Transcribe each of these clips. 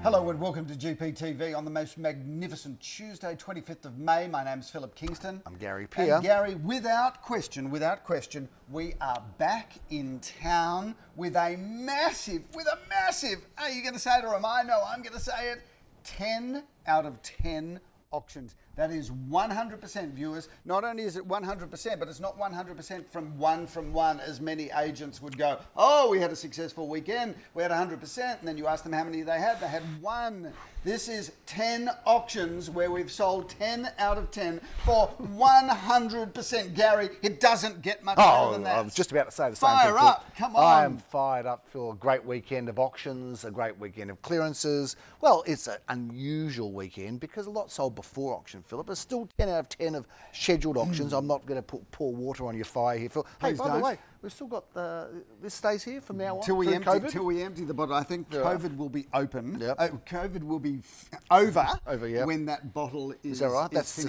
Hello and welcome to GPTV on the most magnificent Tuesday, 25th of May. My name's Philip Kingston. I'm Gary Peer. And Gary, without question, we are back in town with a massive, are you going to say it or am I? No, I'm going to say it, 10 out of 10 auctions. That is 100% viewers. Not only is it 100%, but it's not 100% from one as many agents would go, oh, we had a successful weekend, we had 100%, and then you ask them how many they had one. This is 10 auctions where we've sold 10 out of 10 for 100%. Gary, it doesn't get much better than that. I was just about to say the same thing. Fire up, come on. I am fired up for a great weekend of auctions, a great weekend of clearances. Well, it's an unusual weekend because a lot sold before auction, Philip. There's still 10 out of 10 of scheduled auctions. I'm not going to pour water on your fire here, Phil. Hey, by the way, we've still got this stays here from now on. Till we empty the bottle. I think COVID will be open. Yep. COVID will be over yep. when that bottle is. Is that right? That's a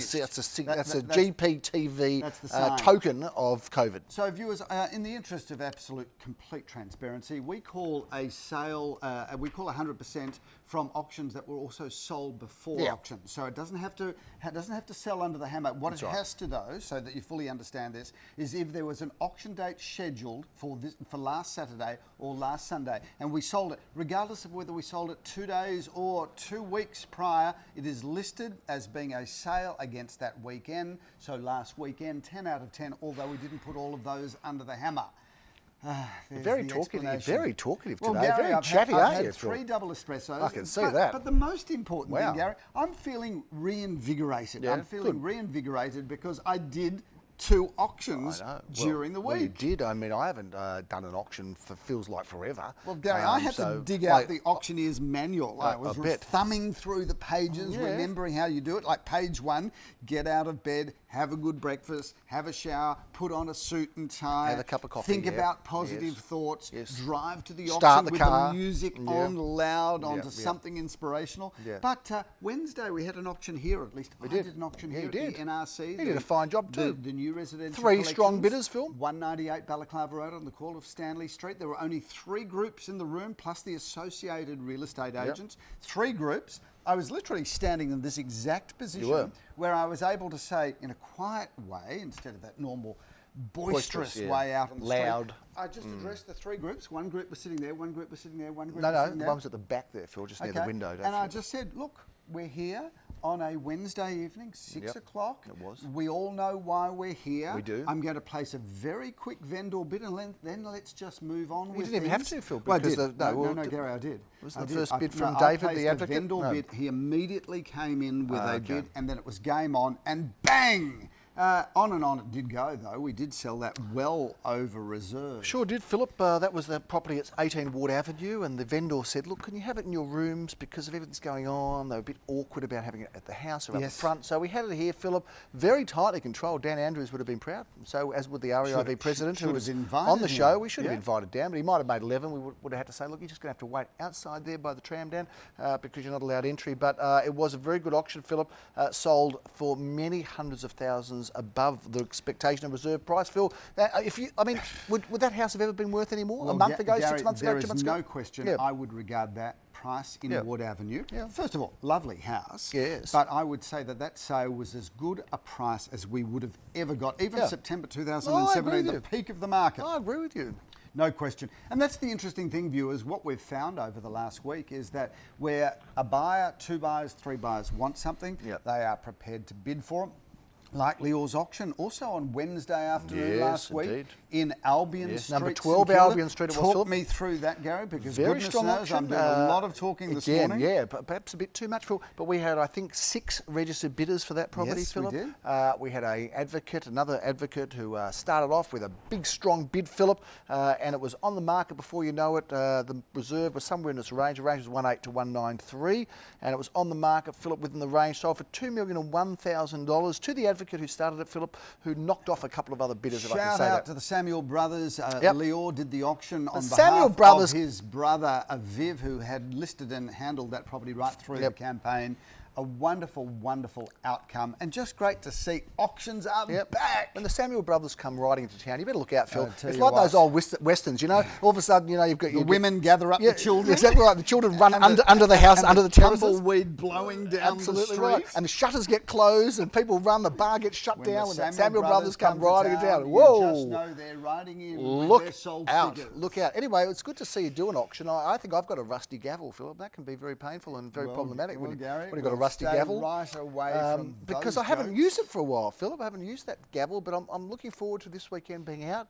GPTV token of COVID. So, viewers, in the interest of absolute complete transparency, we call a sale. We call 100% from auctions that were also sold before auction. So it doesn't have to sell under the hammer. What has to, though, so that you fully understand this, is if there was an auction date scheduled for last Saturday or last Sunday, and we sold it, regardless of whether we sold it 2 days or 2 weeks prior, it is listed as being a sale against that weekend. So last weekend, 10 out of 10, although we didn't put all of those under the hammer. Very talkative today. Well, Gary, very chatty, aren't you? I've had 3 double espressos. I can see that. But the most important thing, Gary, I'm feeling reinvigorated. Yeah, I'm feeling reinvigorated because I did 2 auctions during the week. Well, you did. I mean, I haven't done an auction for feels like forever. Well, Gary, I had to dig out the auctioneer's manual. I was thumbing through the pages, remembering how you do it. Like page 1, get out of bed, have a good breakfast, have a shower, put on a suit and tie, have a cup of coffee, think about positive thoughts, drive to the Start auction the with car. the music on loud onto something inspirational. But Wednesday we had an auction here, at least I did an auction here at the NRC. You did a fine job too. The new residential 3 strong bidders, Phil. 198 Balaclava Road on the corner of Stanley Street. There were only 3 groups in the room, plus the associated real estate agents. 3 groups. I was literally standing in this exact position where I was able to say in a quiet way, instead of that normal boisterous way out on the loud street, I just addressed the 3 groups. 1 group was sitting there, 1 group was sitting there, 1 group was sitting there. No, one was at the back there, Phil, just near the window. And I just said, look, we're here on a Wednesday evening, 6 o'clock. It was. We all know why we're here. We do. I'm going to place a very quick vendor bid and then let's just move on with things. You didn't even have to, Phil. Well, I did. No, Gary, I did. Was the first bid from David, the advocate? I placed a vendor bid. He immediately came in with a bid, and then it was game on, and bang! On and on it did go, though. We did sell that well over reserve. Sure did, Philip. That was the property at 18 Ward Avenue, and the vendor said, look, can you have it in your rooms because of everything's going on? They were a bit awkward about having it at the house or at the front. So we had it here, Philip, very tightly controlled. Dan Andrews would have been proud. So as would the REIV president, who was on the show. We should have invited Dan, but he might have made 11. We would have had to say, look, you're just going to have to wait outside there by the tram, Dan, because you're not allowed entry. But it was a very good auction, Philip. Sold for many hundreds of thousands above the expectation of reserve price, Phil. Would that house have ever been worth any more? Well, a month ago, Gary, 6 months ago, 2 months ago? There is no question. I would regard that price in Ward Avenue. First of all, lovely house. Yes. But I would say that sale was as good a price as we would have ever got. Even September 2017, the peak of the market. I agree with you. No question. And that's the interesting thing, viewers. What we've found over the last week is that where a buyer, 2 buyers, 3 buyers want something, they are prepared to bid for it. Like Leo's auction, also on Wednesday afternoon last week in Albion Street. Number 12 Albion Street. Talk me through that, Gary, because very strong auction. I'm doing a lot of talking this morning. Yeah, perhaps a bit too much, Phil. But we had, I think, 6 registered bidders for that property, Philip. We did. We had another advocate who started off with a big, strong bid, Philip, and it was on the market before you know it. The reserve was somewhere in its range. The range was 18 to 193, and it was on the market, Philip, within the range. Sold for $2,001,000 to the advocate who started it, Philip, who knocked off a couple of other bidders. Shout out to the Samuel brothers. Leo did the auction on behalf of his brother Aviv, who had listed and handled that property right through the campaign. a wonderful, wonderful outcome, and just great to see auctions are back. When the Samuel brothers come riding into town, you better look out, Phil. tell It's you like what. those old westerns, you know. All of a sudden, you know, you've got The women gather up the children. Exactly right. The children run under the house, under the terraces. Tumbleweed blowing down the street. Right. And the shutters get closed, and people run. The bar gets shut down when the Samuel brothers come riding into town. Whoa! You just know they're riding in with Look their soul out! figures. Look out! Anyway, it's good to see you do an auction. I think I've got a rusty gavel, Philip. That can be very painful and very problematic when you've got a rusty gavel. Right away from because those I haven't jokes. used it for a while, Philip. I haven't used that gavel, but I'm looking forward to this weekend being out.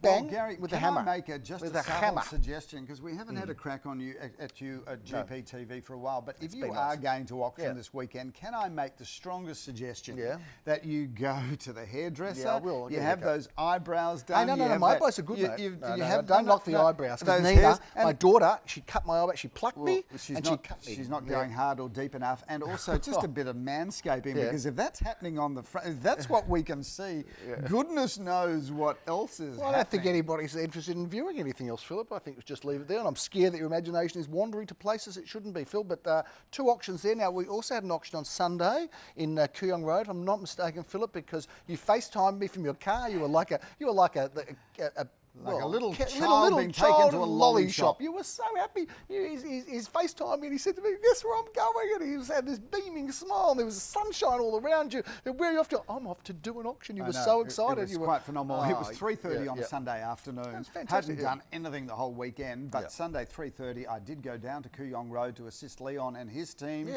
Well, Bang, Gary, with can the hammer. I make just with a a subtle hammer. suggestion, because we haven't had a crack on you at GPTV for a while, but if you been are nice. going to auction this weekend, can I make the strongest suggestion Yeah. that you go to the hairdresser? Yeah, I will. I'll You get a have haircut. those eyebrows done. No, you have my that- eyebrows are good, you, mate. you, No, you no, have don't knock the no, eyebrows. Because those Nina, hairs, my daughter, she cut my eyebrows. She plucked me, she's and not, she cut me. she's not going hard or deep enough, and also just a bit of manscaping, Yeah. because if that's happening on the front, if that's what we can see, goodness knows what else is Well, I happening. don't think anybody's interested in viewing anything else, Philip. I think just leave it there. And I'm scared that your imagination is wandering to places it shouldn't be, Phil. But 2 auctions there. Now, we also had an auction on Sunday in Kooyong Road, if I'm not mistaken, Philip, because you FaceTimed me from your car. You were like a Like a little little child being taken child to a in lolly shop. You were so happy. He's FaceTimed me and he said to me, guess where I'm going? And he had this beaming smile and there was sunshine all around you. And where are you off to? I'm off to do an auction. You I were know, so it excited. was you were quite phenomenal. It was Oh, 3:30 on yeah. a Sunday afternoon. That's fantastic, Hadn't done anything the whole weekend, but Sunday 3:30 I did go down to Kooyong Road to assist Leon and his team,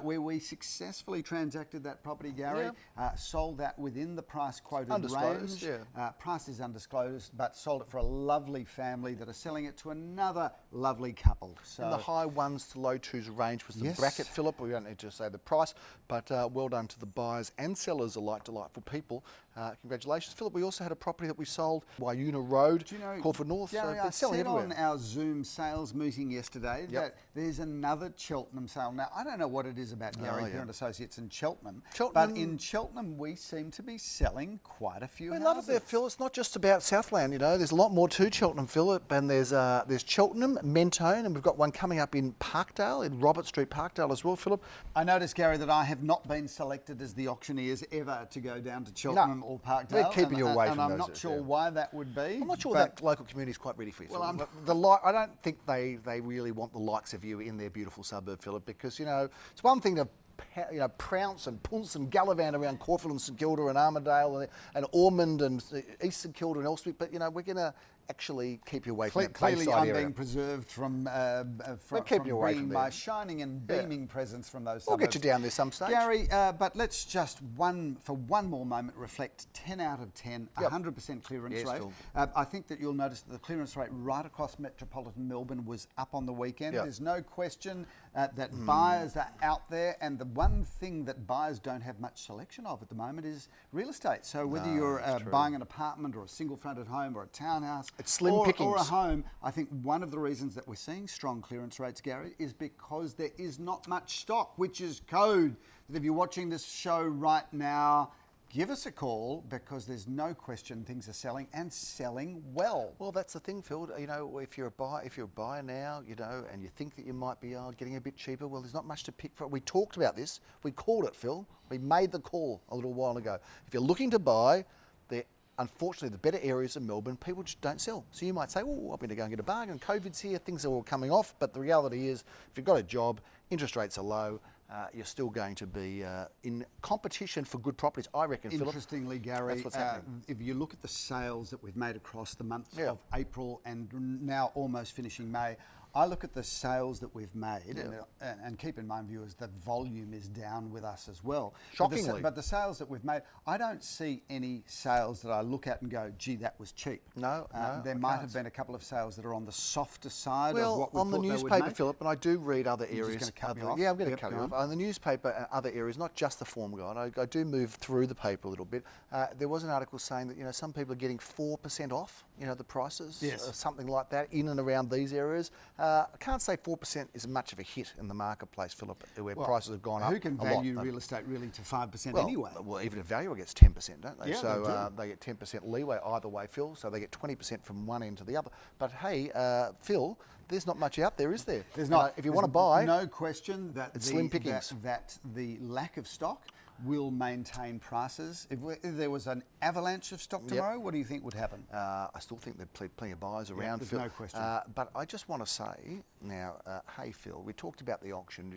where we successfully transacted that property, Gary. Sold that within the price quoted Undisclosed, range. Price is undisclosed, but sold it for a lovely family that are selling it to another lovely couple. So in the high 1s to low 2s range was the bracket, Philip. We don't need to say the price, but well done to the buyers and sellers alike, delightful people. Congratulations, Philip. We also had a property that we sold, Wyuna Road, Caulfield North. Gary, so I it's selling said everywhere. on our Zoom sales meeting yesterday that there's another Cheltenham sale. Now, I don't know what it is about Gary Parent Associates in Cheltenham, but in Cheltenham we seem to be selling quite a few houses. We love it there, Phil. It's not just about Southland, you know. There's a lot more to Cheltenham, Philip, and there's Cheltenham, Mentone, and we've got one coming up in Parkdale, in Robert Street, Parkdale as well, Philip. I noticed, Gary, that I have not been selected as the auctioneers ever to go down to Cheltenham or Parkdale. They're keeping you away and from I'm those, not sure why that would be. I'm not sure but that local community is quite ready for you, Well, Philip. I don't think they really want the likes of you in their beautiful suburb, Philip, because, you know, it's one thing to prounce and punce and gallivant around Caulfield and St Kilda and Armidale and Ormond and East St Kilda and Elstwick, but, you know, we're going to actually keep you away from that Clearly, Bayside I'm area. being preserved from keep you away being from my there. shining and beaming presence from those We'll suburbs. get you down there some stage. Gary, but let's just for one more moment reflect 10 out of 10, 100% clearance Yes, rate. Phil. I think that you'll notice that the clearance rate right across metropolitan Melbourne was up on the weekend. There's no question that buyers are out there, and the one thing that buyers don't have much selection of at the moment is real estate. So whether you're buying an apartment or a single-fronted home or a townhouse, it's slim or pickings. a home, I think one of the reasons that we're seeing strong clearance rates, Gary, is because there is not much stock, which is code that if you're watching this show right now, give us a call, because there's no question things are selling and selling well. Well, that's the thing, Phil. You know, if you're a buyer now, you know, and you think that you might be getting a bit cheaper, well, there's not much to pick from. We talked about this. We called it, Phil. We made the call a little while ago. If you're looking to buy, unfortunately, the better areas of Melbourne, people just don't sell. So you might say, oh, I'm going to go and get a bargain. COVID's here, things are all coming off. But the reality is, if you've got a job, interest rates are low, you're still going to be in competition for good properties, I reckon, Philip. Interestingly, Gary, That's what's happening. if you look at the sales that we've made across the months of April and now almost finishing May, I look at the sales that we've made, and keep in mind, viewers, the volume is down with us as well. Shockingly. But the sales that we've made, I don't see any sales that I look at and go, gee, that was cheap. No, there might have been a couple of sales that are on the softer side of Well, what we on the thought they would newspaper, make. Philip, and I do read other You're areas. just gonna cut me off? Yeah, I'm going to Yep, cut go you off. on. On the newspaper and other areas, not just the Form Guide, I do move through the paper a little bit. There was an article saying that, you know, some people are getting 4% off, you know, the prices, something like that, in and around these areas. I can't say 4% is much of a hit in the marketplace, Philip, where prices have gone up. Who can a lot. value real estate really to 5% anyway? Well, even a valuer gets 10%, don't they? Yeah, so they get 10% leeway either way, Phil. So they get 20% from one end to the other. But hey, Phil, there's not much out there, is there? There's not. If you want to buy, no question that slim pickings. That the lack of stock will maintain prices. If there was an avalanche of stock tomorrow, what do you think would happen? I still think there's plenty of buyers around, there's Phil. no question. But I just want to say now, hey Phil, we talked about the auction.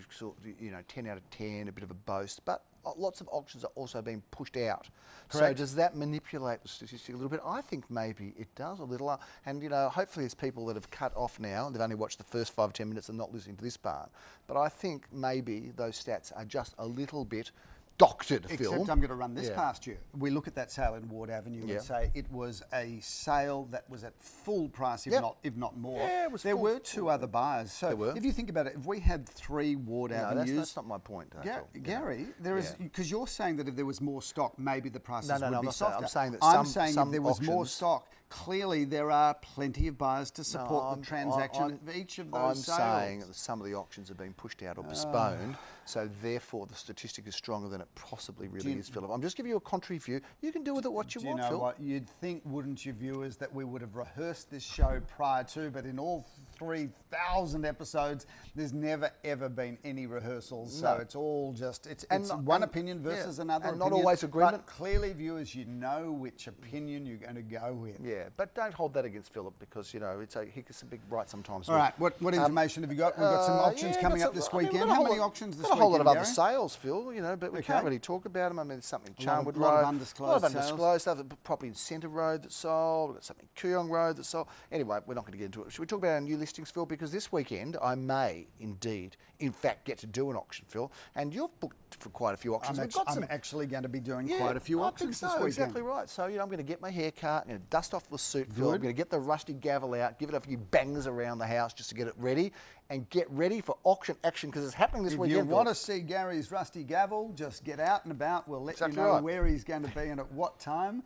You know, 10 out of 10, a bit of a boast, but lots of auctions are also being pushed out. Correct. So does that manipulate the statistic a little bit? I think maybe it does a little. And you know, hopefully it's people that have cut off now. They've only watched the first 5 or 10 minutes and not listening to this part. But I think maybe those stats are just a little bit doctored, Phil. Except I'm going to run this past you. We look at that sale in Ward Avenue and say it was a sale that was at full price, if not more. Yeah, it was there were 2 other buyers. So there were. if you think about it, if we had 3 Ward Avenues... that's not my point, Phil. Gary, there is... Because you're saying that if there was more stock, maybe the prices would be softer. I'm saying that I'm some if there was more auctions- stock, clearly there are plenty of buyers to support the transaction of each of those sales. I'm saying that some of the auctions are being pushed out or postponed, so therefore the statistic is stronger than it possibly really is, Philip. I'm just giving you a contrary view. You can do with it what you want, Phil. Phil. What? You'd think, wouldn't you, viewers, that we would have rehearsed this show prior to, but in all 3,000 episodes, there's never, ever been any rehearsals. So it's all just, it's one opinion versus another and opinion. not always agreement. But clearly, viewers, you know which opinion you're going to go with. Yeah, but don't hold that against Philip because, you know, he gets a big right sometimes. All right, what information have you got? We've got some auctions coming up this weekend. How many auctions this weekend, a whole lot of other Gary? sales, Phil, you know, but we can't really talk about them. I mean, there's something in Charnwood Road. A lot of undisclosed undisclosed stuff. The property in Centre Road that's sold. We've got something in Kooyong Road that's sold. Anyway, we're not going to get into it. Should we talk about our new listings, Phil? Because this weekend I may indeed, in fact, get to do an auction, Phil. And you've booked for quite a few auctions. I'm actually going to be doing quite a few auctions this weekend. Exactly right. So, you know, I'm going to get my hair cut, I'm going to dust off the suit, Phil. I'm going to get the rusty gavel out, give it a few bangs around the house just to get it ready, and get ready for auction action because it's happening this weekend. If you want to see Gary's rusty gavel, just get out and about. We'll let you know where he's going to be and at what time.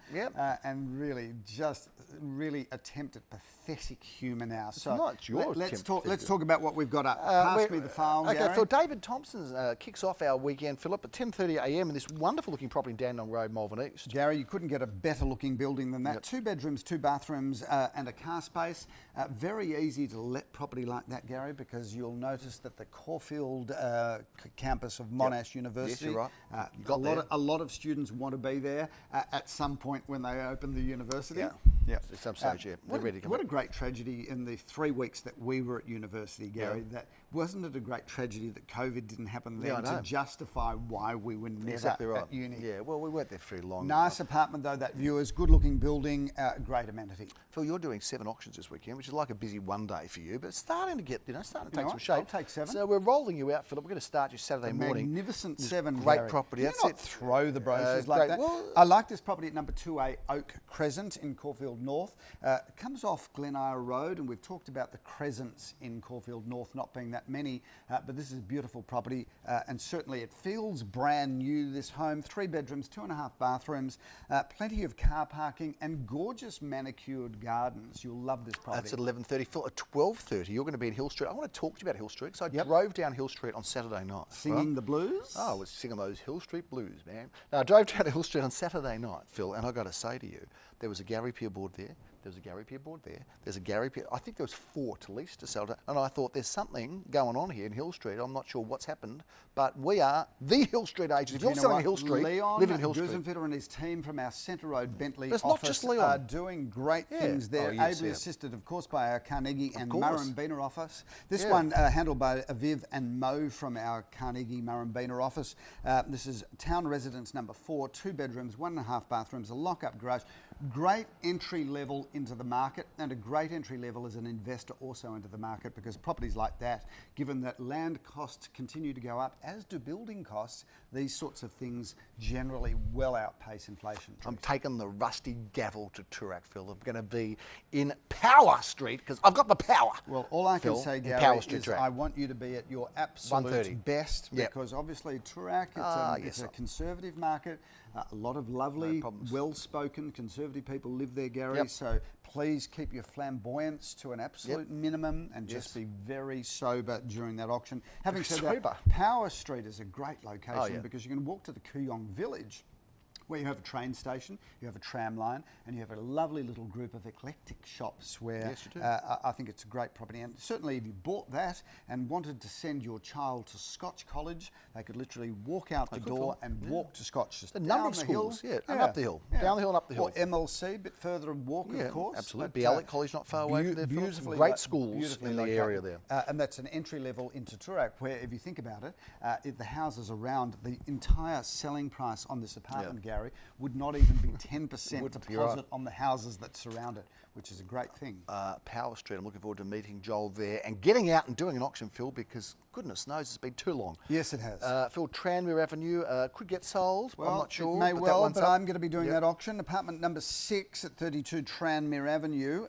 And really attempt at pathetic humour now. Let's talk about what we've got up. Pass me the file, Okay, Gary. Phil, David Thompson's kicks off our weekend, Philip, at 10:30 a.m. in this wonderful looking property in Dandenong Road, Malvern East. Gary, you couldn't get a better looking building than that. 2 bedrooms, 2 bathrooms and a car space. Very easy to let property like that, Gary, because you'll notice that the Caulfield campus of Monash University, yes, you're right. A lot of students want to be there at some point when they open the university. At some stage, they're ready to come What a great tragedy in the 3 weeks that we were at university, Gary. That wasn't it a great tragedy that COVID didn't happen then to justify why we were never at uni? Yeah, well, we weren't there very long. Nice apartment though, that viewers, good looking building, great amenity. Phil, you're doing 7 auctions this weekend, which is like a busy one day for you, but it's starting to get, starting to take some shape. I'll take 7. So we're rolling you out, Philip. We're going to start you Saturday morning. Magnificent 7, great Gary. property. Do That's not it. Throw the brochures like that. Well, I like this property at number 2A Oak Crescent in Caulfield North. It comes off Glenire Road, and we've talked about the Crescents in Caulfield North not being that many, but this is a beautiful property, and certainly it feels brand new, this home. 3 bedrooms, 2.5 bathrooms, plenty of car parking, and gorgeous manicured gardens. You'll love this property. That's at 11:30. Phil, at 12:30, you're going to be in Hill Street. I want to talk to you about Hill Street, because I drove down Hill Street on Saturday night. Singing the blues? Oh, I was singing those Hill Street blues, man. Now, I drove down to Hill Street on Saturday night, Phil, and I got to say to you, there was a Gary Pier board there. There's a Gary Pier board there. There's a Gary Pier. I think there was 4 to lease to sell. And I thought there's something going on here in Hill Street. I'm not sure what's happened, but we are the Hill Street agents. If you're selling Hill Street, live in Hill Street. Leon and his team from our Centre Road Bentleigh It's office not just Leon. are doing great things there. Ably assisted, of course, by our Carnegie and Murrumbina office. This one handled by Aviv and Mo from our Carnegie Murrumbina office. This is town residence number 4, 2 bedrooms, 1.5 bathrooms, a lock-up garage. Great entry level into the market, and a great entry level as an investor also into the market, because properties like that, given that land costs continue to go up, as do building costs, these sorts of things generally well outpace inflation. I'm taking the rusty gavel to Toorak, Phil. I'm going to be in Power Street because I've got the power. Well, all I can say, Gary, is I want you to be at your absolute best, because obviously Toorak, it's a conservative market. A lot of lovely, well-spoken, conservative people live there, Gary. So please keep your flamboyance to an absolute minimum and just be very sober during that auction. Having said that, Power Street is a great location because you can walk to the Kooyong village, where you have a train station, you have a tram line, and you have a lovely little group of eclectic shops where I think it's a great property. And certainly if you bought that and wanted to send your child to Scotch College, they could literally walk out the door and walk to Scotch. Just a number of schools, and up the hill, down the hill and up the hill. Or MLC, a bit further and walk, of course. Absolutely. Bialik College not far away from there. Beautifully, great schools in the area there. And that's an entry level into Toorak, where if you think about it, the houses around, the entire selling price on this apartment, Gary, would not even be 10% deposit on the houses that surround it, which is a great thing. Power Street, I'm looking forward to meeting Joel there and getting out and doing an auction, Phil, because goodness knows it's been too long. Yes, it has. Phil, Tranmere Avenue could get sold. Well, I'm not sure. It may well, but I'm going to be doing that auction. Apartment number 6 at 32 Tranmere Avenue.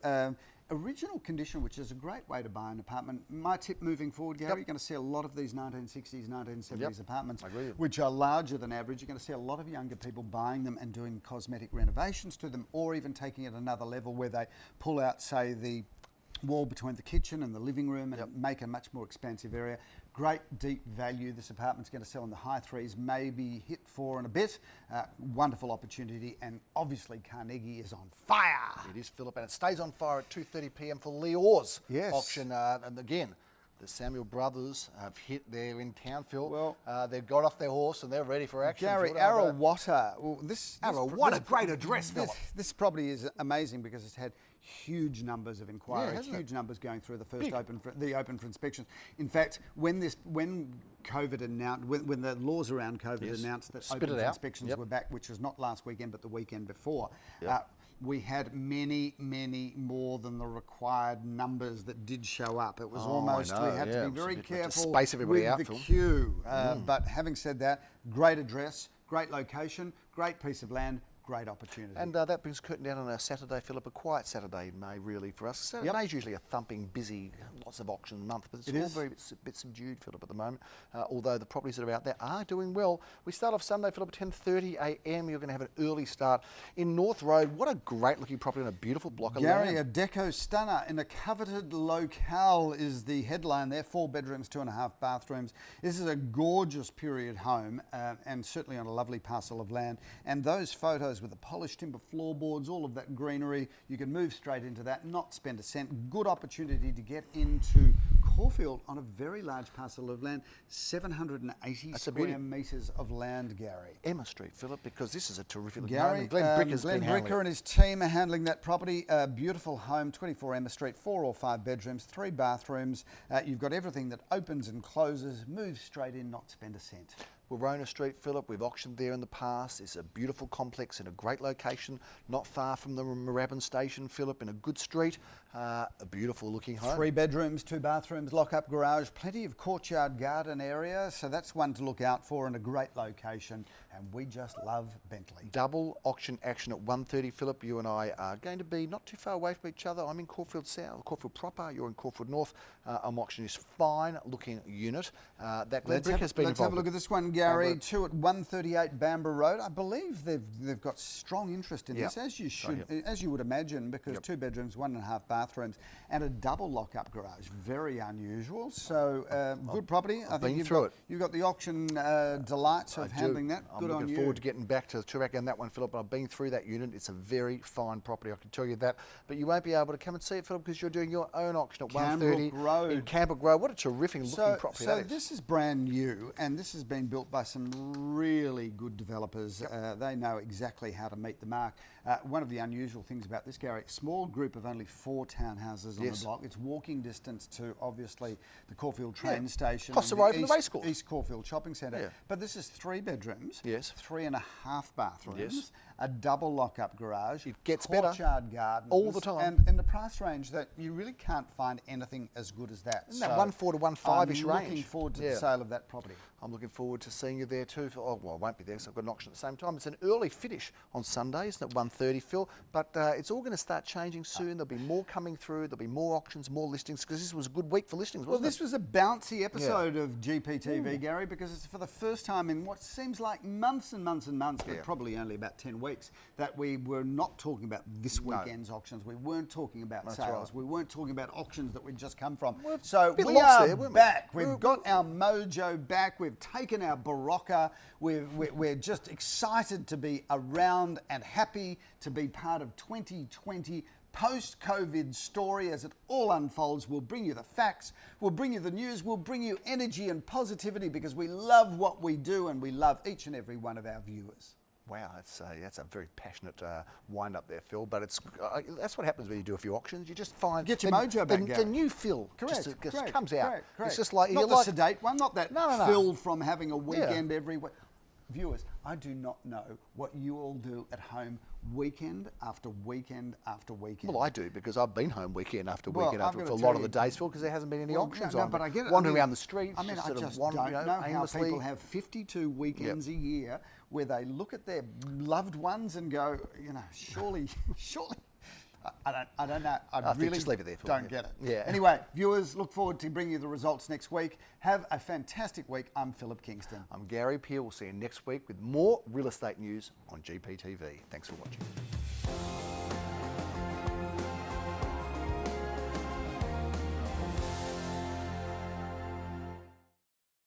Original condition, which is a great way to buy an apartment. My tip moving forward, Gary, you're going to see a lot of these 1960s, 1970s apartments, which are larger than average. You're going to see a lot of younger people buying them and doing cosmetic renovations to them, or even taking it another level where they pull out, say, the wall between the kitchen and the living room and make a much more expansive area. Great deep value. This apartment's going to sell in the high 3s, maybe hit 4 and a bit. Wonderful opportunity, and obviously Carnegie is on fire. It is, Philip, and it stays on fire at 2:30 p.m. for Leor's auction. And again, the Samuel brothers have hit there in town, Phil. Well, they've got off their horse and they're ready for action. Gary, Arawatta. Well, what a great address, Philip. This property is amazing because it's had huge numbers of inquiries, huge numbers going through the first open for inspections. In fact, when COVID announced, when the laws around COVID announced that open for inspections were back, which was not last weekend but the weekend before, we had many, many more than the required numbers that did show up. It was almost, we had to be very careful with the queue. But having said that, great address, great location, great piece of land, great opportunity. And that brings curtain down on a Saturday, Philip, a quiet Saturday in May, really, for us. May's usually a thumping, busy, lots of auction month, but it's all very bit subdued, Philip, at the moment, although the properties that are out there are doing well. We start off Sunday, Philip, at 10:30 a.m. You're going to have an early start in North Road. What a great-looking property and a beautiful block of land. Gary, a deco stunner in a coveted locale is the headline there. 4 bedrooms, 2.5 bathrooms. This is a gorgeous period home and certainly on a lovely parcel of land. And those photos with the polished timber floorboards, all of that greenery, you can move straight into that, not spend a cent. Good opportunity to get into Caulfield on a very large parcel of land, 780 square metres of land, Gary. Emma Street, Philip, because this is a terrific Gary, Glenn Bricker and his team are handling that property. A beautiful home, 24 Emma Street, 4 or 5 bedrooms, 3 bathrooms. You've got everything that opens and closes. Move straight in, not spend a cent. Werona Street, Philip, we've auctioned there in the past. It's a beautiful complex in a great location, not far from the Moorabbin station, Philip, in a good street. A beautiful looking home. 3 bedrooms, 2 bathrooms, lock-up garage, plenty of courtyard garden area, so that's one to look out for in a great location, and we just love Bentleigh. Double auction action at 1:30, Philip. You and I are going to be not too far away from each other. I'm in Caulfield South, Caulfield proper, you're in Caulfield North. I'm auctioning this fine looking unit that Glenn Brick has been involved. Let's have a look at this one, Gary. 2 at 138 Bambra Road. I believe they've got strong interest in this, as you should, as you would imagine, because 2 bedrooms, 1.5 bathrooms, and a double lock-up garage. Very unusual. So good property. I think you've got the auction delights of handling that. Good on you. I'm looking forward to getting back to Toorak and that one, Philip. I've been through that unit. It's a very fine property, I can tell you that. But you won't be able to come and see it, Philip, because you're doing your own auction at 1:30 in Kambrook Road. What a terrific looking property that is. So this is brand new, and this has been built by some really good developers. They know exactly how to meet the mark. One of the unusual things about this, Gary, small group of only 4 townhouses on the block. It's walking distance to, obviously, the Caulfield train station. Across the road from the racecourse. East Caulfield Shopping Centre. But this is 3 bedrooms, 3.5 bathrooms, a double lock-up garage. It gets better. Courtyard gardens. All the time. And in the price range that you really can't find anything as good as that. Isn't that 1.4 to 1.5-ish range? I'm looking forward to the sale of that property. I'm looking forward to seeing you there too. Well, I won't be there because I've got an auction at the same time. It's an early finish on Sunday, isn't it? 1:30. 30, Phil. But it's all going to start changing soon. There'll be more coming through. There'll be more auctions, more listings, because this was a good week for listings, wasn't it? Well, this was a bouncy episode of GPTV, Gary, because it's for the first time in what seems like months and months and months, but probably only about 10 weeks, that we were not talking about this weekend's auctions. We weren't talking about sales. We weren't talking about auctions that we'd just come from. So we are back. We've got our mojo back. We've taken our Barocca. We're just excited to be around and happy to be part of 2020 post-COVID story as it all unfolds. We'll bring you the facts, we'll bring you the news, we'll bring you energy and positivity because we love what we do and we love each and every one of our viewers. Wow, that's a very passionate wind up there, Phil. But it's that's what happens when you do a few auctions. You just find get your mojo back. The new Phil just comes out. Correct. It's just like not you're the like, sedate one, not that Phil from having a weekend every week. Viewers, I do not know what you all do at home weekend after weekend after weekend. Well, I do, because I've been home weekend after weekend for a lot of the days, Phil, because there hasn't been any auctions on. But I get it. Wandering around the streets. I mean, I just don't know how people have 52 weekends a year where they look at their loved ones and go, surely. I don't know. I really just leave it there, Phil. Don't get it. Yeah. Anyway, viewers, look forward to bringing you the results next week. Have a fantastic week. I'm Philip Kingston. I'm Gary Peel. We'll see you next week with more real estate news on GPTV. Thanks for watching.